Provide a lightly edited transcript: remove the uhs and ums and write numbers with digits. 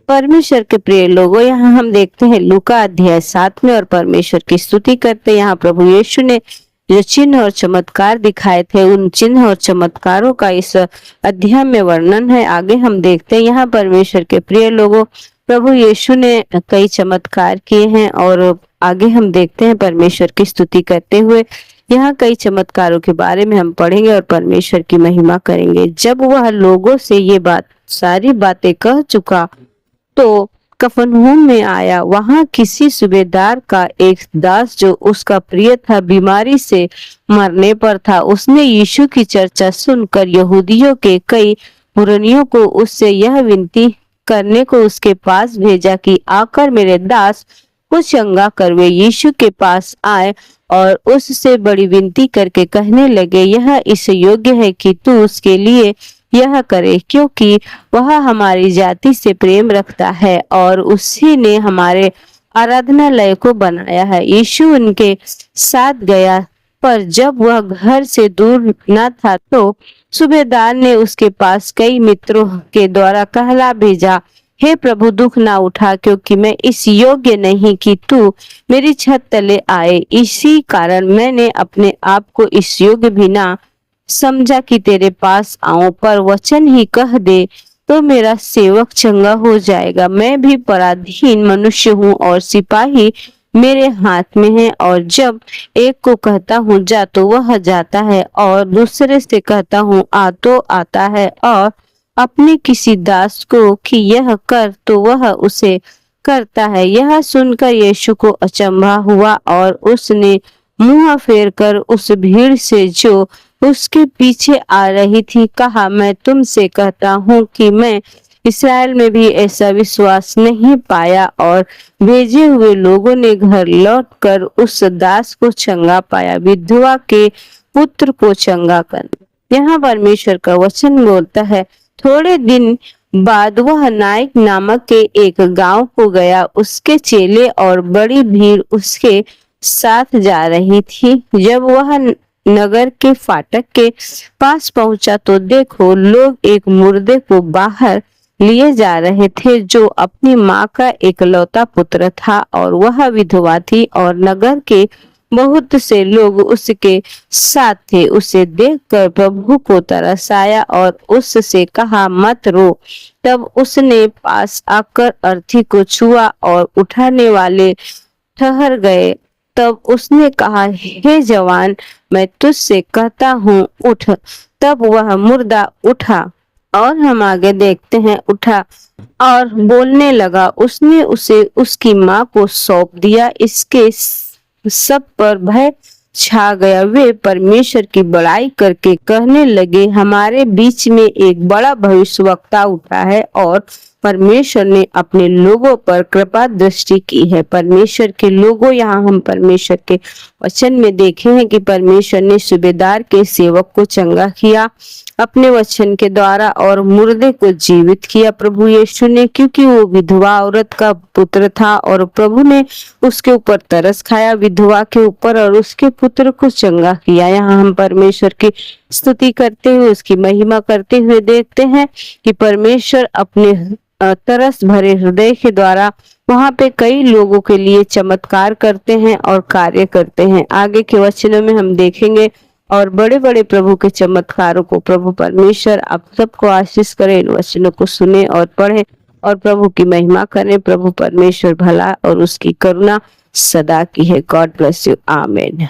परमेश्वर के प्रिय लोगों, यहाँ हम देखते हैं लूका अध्याय 7 में और परमेश्वर की स्तुति करते हैं। यहाँ प्रभु यीशु ने जो चिन्ह और चमत्कार दिखाए थे, उन चिन्ह और चमत्कारों का इस अध्याय में वर्णन है। आगे हम देखते हैं यहाँ परमेश्वर के प्रिय लोगों, प्रभु यीशु ने कई चमत्कार किए हैं और आगे हम देखते हैं परमेश्वर की स्तुति करते हुए। यहाँ कई चमत्कारों के बारे में हम पढ़ेंगे और परमेश्वर की महिमा करेंगे। जब वह लोगों से ये सारी बातें कह चुका तो कफरनहूम में आया। वहां किसी सूबेदार का एक दास जो उसका प्रिय था, बीमारी से मरने पर था। उसने यीशु की चर्चा सुनकर यहूदियों के कई मुरनियों को उससे यह विनती करने को उसके पास भेजा कि आकर मेरे दास को चंगा कर। वे यीशु के पास आए और उससे बड़ी विनती करके कहने लगे, यह इस योग्य है कि तू उसके लिए यह करे, क्योंकि वह हमारी जाति से प्रेम रखता है और उसी ने हमारे आराधनालय को बनाया है। यीशु उनके साथ गया, पर जब वह घर से दूर न था तो सूबेदार ने उसके पास कई मित्रों के द्वारा कहला भेजा, हे प्रभु, दुख ना उठा, क्योंकि मैं इस योग्य नहीं कि तू मेरी छत तले आए। इसी कारण मैंने अपने आप को इस योग्य भी ना समझा कि तेरे पास आऊं, पर वचन ही कह दे तो मेरा सेवक चंगा हो जाएगा। मैं भी पराधीन मनुष्य हूँ और सिपाही मेरे हाथ में है, और जब एक को कहता हूँ जा तो वह जाता है और दूसरे से कहता हूँ आ तो आता है, और अपने किसी दास को कि यह कर तो वह उसे करता है। यह सुनकर यीशु को अचंभा हुआ और उसने मुंह फेर कर उस भीड़ से जो उसके पीछे आ रही थी कहा, मैं तुमसे कहता हूँ कि मैं इस्राएल में भी ऐसा विश्वास नहीं पाया। और भेजे हुए लोगों ने घर लौटकर उस दास को चंगा पाया, विधवा के पुत्र को चंगा कर। यहाँ परमेश्वर का वचन बोलता है, थोड़े दिन बाद वह नायक नामक के एक गांव को गया। उसके चेले और बड़ी भीड़ उसके साथ जा रही थी। जब वह नगर के फाटक के पास पहुंचा तो देखो, लोग एक मुर्दे को बाहर लिए जा रहे थे, जो अपनी माँ का एकलौता पुत्र था और वह विधवा थी, और नगर के बहुत से लोग उसके साथ थे। उसे देखकर प्रभु को तरस आया और उससे कहा, मत रो। तब उसने पास आकर अर्थी को छुआ और उठाने वाले ठहर गए। तब उसने कहा, हे जवान, मैं तुझसे कहता हूँ उठ। तब वह मुर्दा उठा, और हम आगे देखते हैं, उठा और बोलने लगा। उसने उसे उसकी माँ को सौंप दिया। इसके सब पर भय छा गया। वे परमेश्वर की बड़ाई करके कहने लगे, हमारे बीच में एक बड़ा भविष्यवक्ता उठा है और परमेश्वर ने अपने लोगों पर कृपा दृष्टि की है। परमेश्वर के लोगों, यहाँ हम परमेश्वर के वचन में देखे हैं कि परमेश्वर ने सूबेदार के सेवक को चंगा किया अपने वचन के द्वारा और मुर्दे को जीवित किया प्रभु यीशु ने, क्योंकि वो विधवा औरत का पुत्र था और प्रभु ने उसके ऊपर तरस खाया, विधवा के ऊपर, और उसके पुत्र को चंगा किया। यहाँ हम परमेश्वर की स्तुति करते हुए, उसकी महिमा करते हुए देखते हैं कि परमेश्वर अपने तरस भरे हृदय के द्वारा वहां पे कई लोगों के लिए चमत्कार करते हैं और कार्य करते हैं। आगे के वचनों में हम देखेंगे और बड़े बड़े प्रभु के चमत्कारों को। प्रभु परमेश्वर आप सबको आशीष करे। इन वचनों को सुने और पढ़े और प्रभु की महिमा करें। प्रभु परमेश्वर भला और उसकी करुणा सदा की है। God bless you. आमीन।